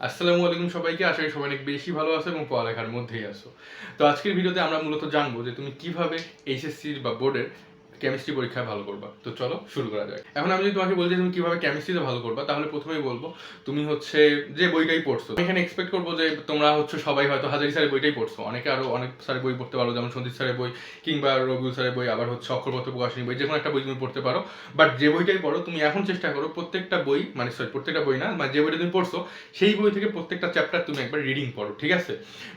আসসালামু আলাইকুম সবাইকে। আশা করি সবাই অনেক বেশি ভালো আছো এবং পড়ালেখার মধ্যেই আছো। তো আজকের ভিডিওতে আমরা মূলত জানবো যে তুমি কিভাবে এইচএসসি বা বোর্ডের কেমিস্ট্রি পরীক্ষায় ভালো করবা। তো চলো শুরু করা যাক। এখন আমি যদি তোমাকে বলি যে তুমি কিভাবে কেমিস্ট্রিতে ভালো করবা, তাহলে প্রথমেই বলবো তুমি হচ্ছে যে বইটাই পড়ছো। আমি এখানে এক্সপেক্ট করবো যে তোমরা হচ্ছে সবাই হয়তো হাজারি স্যারের বইটাই পড়ছো, অনেকে আরো অনেক স্যারের বই পড়তে পারো, যেমন সন্দীপ স্যারের বই কিংবা রবিউল স্যারের বই, আবার হচ্ছে অক্ষরপত্র প্রকাশনী বই, যে কোনো একটা বই তুমি পড়তে পারো। বাট যে বইটাই পড়ো তুমি এখন চেষ্টা করো প্রত্যেকটা বই, মানে সরি প্রত্যেকটা বই না, মানে যে বইটা তুমি পড়ছো সেই বই থেকে প্রত্যেকটা চ্যাপ্টার তুমি একবার রিডিং পড়ো, ঠিক আছে?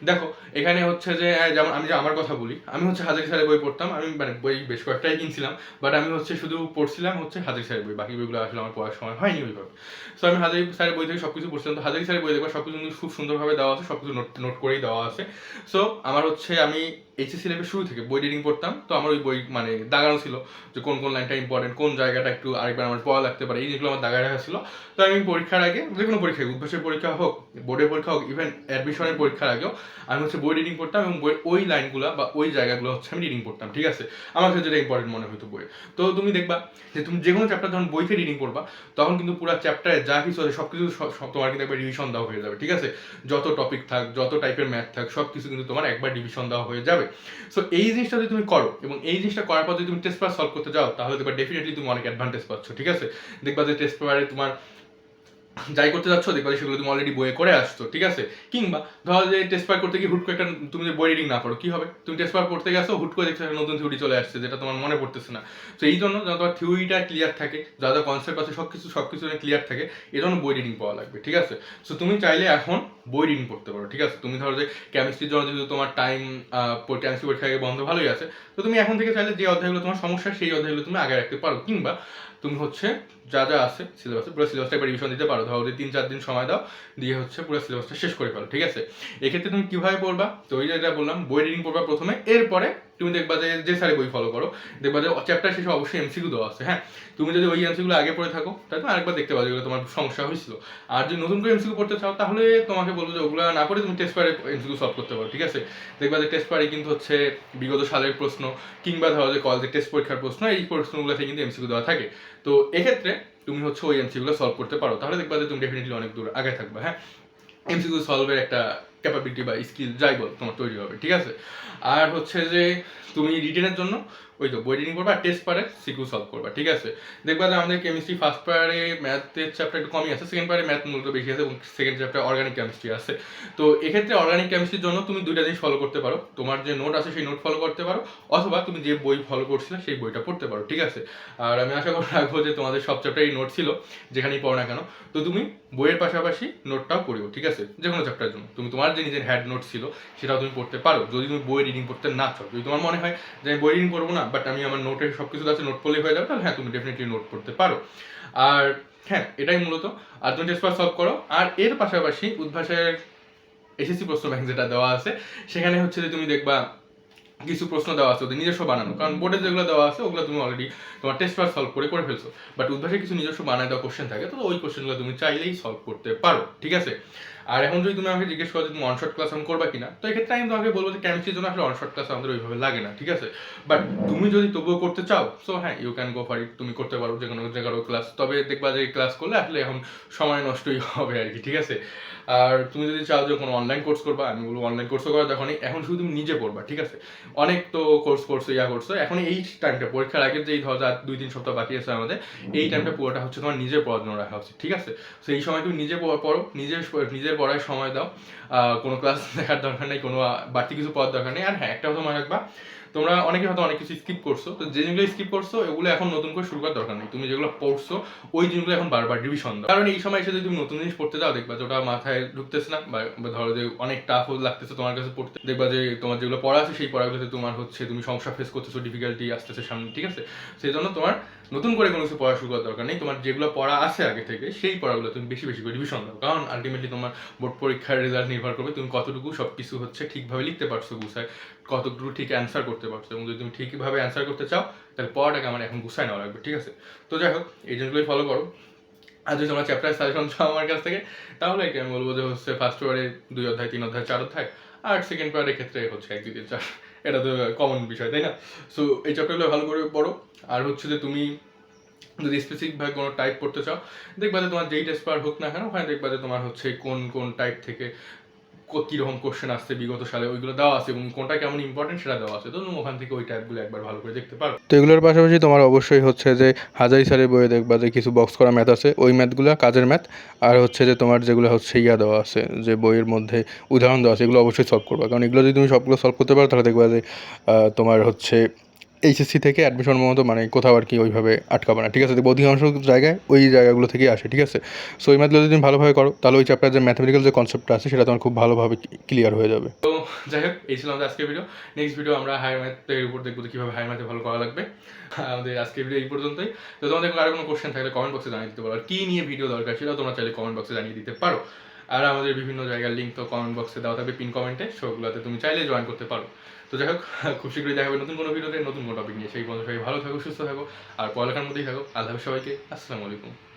দেখো এখানে হচ্ছে যে যেমন আমি যে আমার কথা বলি, আমি হচ্ছে হাজারি স্যারের বই পড়তাম, আমি মানে বই বেশ কয়েকটাই কিনছিলাম, বাট আমি হচ্ছে শুধু পড়ছিলাম হচ্ছে হাজারি স্যারের বই, বাকি বইগুলো আসলে আমার পড়ার সময় হয়নি ওইভাবে। সো আমি হাজারি স্যারের বই থেকে সবকিছু পড়ছিলাম। তো হাজারি স্যারের বই দেখবা সবকিছু কিন্তু খুব সুন্দরভাবে দেওয়া আছে, সবকিছু নোট নোট করেই দেওয়া আছে। সো আমার হচ্ছে আমি এইচএসসি লেভেল শুরু থেকে বই রিডিং পড়তাম, তো আমার ওই বই মানে দাগানো ছিল যে কোন কোন লাইনটা ইম্পর্টেন্ট, কোন জায়গাটা একটু আরেকবার আমার পড়া লাগতে পারে, এই জিনিসগুলো আমার দাগায় রাখা ছিল। তো আমি পরীক্ষার আগে, যে কোনো পরীক্ষা, উদ্ভাসের পরীক্ষা হোক, বোর্ডের পরীক্ষা হোক, ইভেন অ্যাডমিশনের পরীক্ষার আগেও আমি হচ্ছে বই রিডিং পড়তাম এবং বইয়ের ওই লাইনগুলো বা ওই জায়গাগুলো হচ্ছে আমি রিডিং পড়তাম, ঠিক আছে? আমার কাছে যেটা ইম্পর্টেন্ট মনে হতো বইয়ে। তো তুমি দেখবা যে তুমি যে কোনো চ্যাপ্টার যখন বইতে রিডিং করবা, তখন কিন্তু পুরো চ্যাপ্টারে যা কিছু আছে সব কিছু তোমার কিন্তু একবার রিভিশন দেওয়া হয়ে যাবে, ঠিক আছে? যত টপিক থাক, যত টাইপের ম্যাথ থাক, সব কিছু কিন্তু তোমার একবার রিভিশন দেওয়া হয়ে যাবে। সো এই জিনিসটা যদি তুমি করো এবং এই জিনিসটা করার পর যদি তুমি টেস্ট পেপার সলভ করতে যাও, তাহলে দেখবা ডেফিনেটলি তুমি অনেক অ্যাডভান্টেজ পাচ্ছ, ঠিক আছে? দেখবা যে টেস্ট পেপারে তোমার যাই করতে যাচ্ছ দেখবা সেগুলো তুমি অলরেডি বইয়ে করে আসছো, ঠিক আছে? কিংবা ধরো যে টেস্ট পেপার করতে গিয়ে হুট করে একটা তুমি যে বই রিডিং না করো, কি হবে? তুমি টেস্ট পেপার পড়তে গেছো, হুট করে দেখছো একটা নতুন থিওরি চলে আসছে যেটা তোমার মনে পড়তেছে না। তো এই জন্য যেন তোমার থিওরিটা ক্লিয়ার থাকে, যা যা কনসেপ্ট আছে সবকিছু ক্লিয়ার থাকে, এই জন্য বই রিডিং পড়া লাগবে, ঠিক আছে? সো তুমি চাইলে এখন বই রিডিং পড়তে পারো, ঠিক আছে? তুমি ধরো যে কেমিস্ট্রির জন্য যেহেতু তোমার টাইম কেমিস্ট্রি পরীক্ষা আগে বন্ধ ভালোই আছে, তো তুমি এখন থেকে চাইলে যে অধ্যায়গুলো তোমার সমস্যা সেই অধ্যায়গুলো তুমি আগে রাখতে পারো, কিংবা তুমি হচ্ছে যা যা আছে সিলেবাসে পুরো সিলেবাসটা একবার রিভিশন দিতে পারো। ধরো 3-4 দিন সময় দাও, দিয়ে হচ্ছে পুরো সিলেবাসটা শেষ করে ফেলো, ঠিক আছে? এক্ষেত্রে তুমি কিভাবে পড়বা? তো ওই যেটা বললাম, বই রিডিং পড়বা প্রথমে, এরপরে তুমি দেখবা যে যে স্যারের বই ফলো করো, দেখবা যে চ্যাপ্টার শেষে অবশ্যই এমসিকিউ দেওয়া আছে। হ্যাঁ, তুমি যদি ওই এমসিকিউগুলো আগে পড়ে থাকো, তাহলে তুমি আরেকবার দেখতে পাবে যেগুলো তোমার সমস্যা হয়েছিল। আর যদি নতুন করে এমসিকিউ পড়তে চাও, তাহলে তোমাকে বলবো যে ওগুলো না পড়ে তুমি টেস্ট পেপারে এমসিকিউ সলভ করতে পারো, ঠিক আছে? দেখবা যে টেস্ট পেপারে কিন্তু হচ্ছে বিগত সালের প্রশ্ন কিংবা ধরো যে কলেজের টেস্ট পরীক্ষার প্রশ্ন, এই প্রশ্নগুলোতে কিন্তু এমসিকিউ দেওয়া থাকে। তো এক্ষেত্রে তুমি হচ্ছে ওই এমসিকিউগুলো সলভ করতে পারো, তাহলে দেখবা যে তুমি ডেফিনেটলি অনেক দূর আগে থাকবে। হ্যাঁ, এমসিকিউ সলভের একটা ক্যাপাবিলিটি বা স্কিল যাই বল তোমার তৈরি হবে, ঠিক আছে? আর হচ্ছে যে তুমি রিটেনের জন্য ওই তো বই রিডিং করবা আর টেস্ট পারে সিকিউ সলভ করবা, ঠিক আছে? দেখবা যে আমাদের কেমিস্ট্রি ফার্স্ট পারে ম্যাথের চ্যাপ্টার একটু কমই আছে, সেকেন্ড পারে ম্যাথ মূলত বেশি আছে এবং সেকেন্ড চ্যাপ্টার অর্গানিক কেমিস্ট্রি আছে। তো এক্ষেত্রে অর্গানিক কেমিস্ট্রির জন্য তুমি দুইটা জিনিস ফলো করতে পারো, তোমার যে নোট আছে সেই নোট ফলো করতে পারো, অথবা তুমি যে বই ফলো করছিলে সেই বইটা পড়তে পারো, ঠিক আছে? আর আমি আশা করে রাখবো যে তোমাদের সব চ্যাপ্টারই নোট ছিল, যেখানেই পড়ো না কেন। তো তুমি বইয়ের পাশাপাশি নোটটাও পড়িও, ঠিক আছে? যে কোনো চ্যাপ্টারের জন্য তুমি তোমার যে নিজের হ্যাড নোট ছিল সেটাও তুমি পড়তে পারো, যদি তুমি বই রিডিং করতে না চাও। যদি তোমার মনে হয় যে আমি বই রিডিং করবো না, বাট আমি আমার নোটের সব কিছু আছে, নোট পড়লেই হয়ে যাবে, তাহলে হ্যাঁ তুমি ডেফিনেটলি নোট পড়তে পারো। আর হ্যাঁ, এটাই মূলত। আর তুমি টেস্ট পেপার সলভ করো, আর এর পাশাপাশি উদ্ভাসের এসএসসি প্রশ্ন ব্যাংক যেটা দেওয়া আছে, সেখানে হচ্ছে যে তুমি দেখবা কিছু প্রশ্ন দেওয়া আছে ওদের নিজস্ব বানানো, কারণ বোর্ডে যেগুলো দেওয়া আছে ওগুলো তুমি অলরেডি তোমার টেস্ট পেপার সলভ করে ফেলছো। বাট উদ্ভাসে কিছু নিজস্ব বানায় দেওয়া কোশ্চেন থাকে, তো ওই কোশ্চেনগুলো তুমি চাইলেই সলভ করতে পারো, ঠিক আছে? আর এখন যদি তুমি আমাকে জিজ্ঞেস করো যে তুমি অনশর্ট ক্লাস এখন করবা কিনা, তো এক্ষেত্রে আমি তোমাকে বলবো যে কেমিস্ট্রির জন্য আসলে অনশর্ট ক্লাস আমাদের ওইভাবে লাগে না, ঠিক আছে? বাট তুমি যদি তবুও করতে চাও, সো হ্যাঁ you can go for it, তুমি করতে পারো যে কোনো জায়গারও ক্লাস। তবে দেখবা যে ক্লাস করলে আসলে এখন সময় নষ্টই হবে আর কি, ঠিক আছে? আর তুমি যদি চাও যে কোনো অনলাইন কোর্স করবা, আমি বলবো অনলাইন কোর্সও করা যখনই, এখন শুধু তুমি নিজে পড়বা, ঠিক আছে? অনেক তো কোর্স করছো করছো, এখন এই টাইমটা পরীক্ষার আগে যেই ধর 2-3 সপ্তাহ বাকি আছে আমাদের, এই টাইমটা পুরোটা হচ্ছে তোমার নিজের পড়ার জন্য রাখা হচ্ছে, ঠিক আছে? তো এই সময় তুমি নিজে পড়ো, নিজের পড়ায় সময় দাও, কোনো ক্লাস দেখার দরকার নেই, কোনো বাড়তি কিছু পড়ার দরকার নেই। আর হ্যাঁ, একটা কথা মনে রাখবা, তোমরা অনেকে হয়তো অনেক কিছু স্কিপ করছো, তো যে জিনিসগুলো স্কিপ করছো এগুলো এখন নতুন করে শুরু করার দরকার নেই, তুমি যেগুলো পড়ছো ওই জিনিসগুলো এখন বারবার রিভিশন দাও। কারণ এই সময় এসে যদি তুমি নতুন জিনিস পড়তে যাও, দেখবা যে ওটা মাথায় ঢুকতেছে না, বা ধরো যে অনেক টাফ লাগতেছে তোমার কাছে পড়তে, দেখবা যে তোমার যেগুলো পড়া আছে সেই পড়াগুলোতে তোমার হচ্ছে তুমি সমস্যা ফেস করতেছো, ডিফিকাল্টি আসতেছে সামনে, ঠিক আছে? সেই জন্য তোমার নতুন করে কোনো কিছু পড়া শুরু করার দরকার নেই, তোমার যেগুলো পড়া আছে আগে থেকে সেই পড়াগুলো তুমি বেশি বেশি করে রিভিশন দাও, কারণ আলটিমেটলি তোমার বোর্ড পরীক্ষার রেজাল্ট নির্ভর করবে তুমি কতটুকু সব কিছু হচ্ছে ঠিকভাবে লিখতে পারছো গুছায়, কতটুকু ঠিক অ্যান্সার করতে পারছো। এবং যদি তুমি ঠিকভাবে অ্যান্সার করতে চাও, তাহলে পড়াটাকে আমার এখন গুছায় নেওয়া লাগবে, ঠিক আছে? তো যাই হোক, এই জিনিসগুলোই ফলো করো। আর যদি তোমরা চ্যাপ্টার সাজেশন চাও আমার কাছ থেকে, তাহলে কি আমি বলবো যে হচ্ছে ফার্স্ট পেপারে 2 অধ্যায়, 3 অধ্যায়, 4 অধ্যায়, আর সেকেন্ড পেপারের ক্ষেত্রে হচ্ছে 1 2 3 4, এটা তো কমন বিষয়, তাই না? সো এই চ্যাপ্টারগুলো ভালো করে পড়ো। আর হচ্ছে যে তুমি যদি স্পেসিফিকভাবে কোনো টাইপ পড়তে চাও, দেখবা যে তোমার যেই টেস্ট পেপার হোক না কেন, ওখানে দেখবা যে তোমার হচ্ছে কোন কোন টাইপ থেকে কীরকম কোশ্চেন আসছে বিগত সালে ওইগুলো দেওয়া আছে এবং কোনটা কেমন ইম্পর্টেন্ট সেটা দেওয়া আছে। তো তুমি ওখান থেকে ওই টাইপগুলো একবার ভালো করে দেখতে পারো। তো এগুলোর পাশাপাশি তোমার অবশ্যই হচ্ছে যে হাজারি স্যারের বইয়ে দেখবা যে কিছু বক্স করা ম্যাথ আছে, ওই ম্যাথগুলো কাজের ম্যাথ। আর হচ্ছে যে তোমার যেগুলো হচ্ছে দেওয়া আছে, যে বইয়ের মধ্যে উদাহরণ দেওয়া আছে, এগুলো অবশ্যই সলভ করবা। কারণ এগুলো যদি তুমি সবগুলো সলভ করতে পারো তাহলে দেখবা যে তোমার হচ্ছে এইচএসসি থেকে অ্যাডমিশন মতো মানে কোথাও আর কি ওইভাবে আটকাবে না, ঠিক আছে? দেখবো অধিকাংশ জায়গায় ওই জায়গাগুলো থেকেই আসে, ঠিক আছে? সো ওই ম্যাথগুলো যদি তুমি ভালোভাবে করো তাহলে ওই চ্যাপ্টার যে ম্যাথমেটিক্যাল যে কনসেপ্টটা আছে সেটা তোমার খুব ভালোভাবে ক্লিয়ার হয়ে যাবে। তো যাই হোক, এই ছিল আমাদের আজকের ভিডিও। নেক্সট ভিডিও আমরা হায়ার ম্যাথের উপর দেখবো কীভাবে হায়ার ম্যাথে ভালো করা লাগবে। আমাদের আজকের ভিডিও এই পর্যন্তই। তো তোমাদের আরও কোনো কোশ্চেন থাকলে কমেন্ট বক্সে জানিয়ে দিতে পারো, আর কী নিয়ে ভিডিও দরকার সেটাও তোমরা চাইলে কমেন্ট বক্সে জানিয়ে দিতে পারো। আর আমাদের বিভিন্ন জায়গার লিঙ্ক তো কমেন্ট বক্সে দেওয়া থাকবে, পিন কমেন্টে, সেগুলোতে তুমি চাইলে জয়েন করতে পারো। তো যাই হোক, খুব শীঘ্রই দেখা হবে নতুন কোনো ভিডিওতে নতুন কোনো টপিক নিয়ে। সেই পর্যন্ত সবাই ভালো থাকো, সুস্থ থাকো আর পড়ালেখার মধ্যেই থাকো। আল্লাহ হাফেজ সবাইকে। আসসালামু আলাইকুম।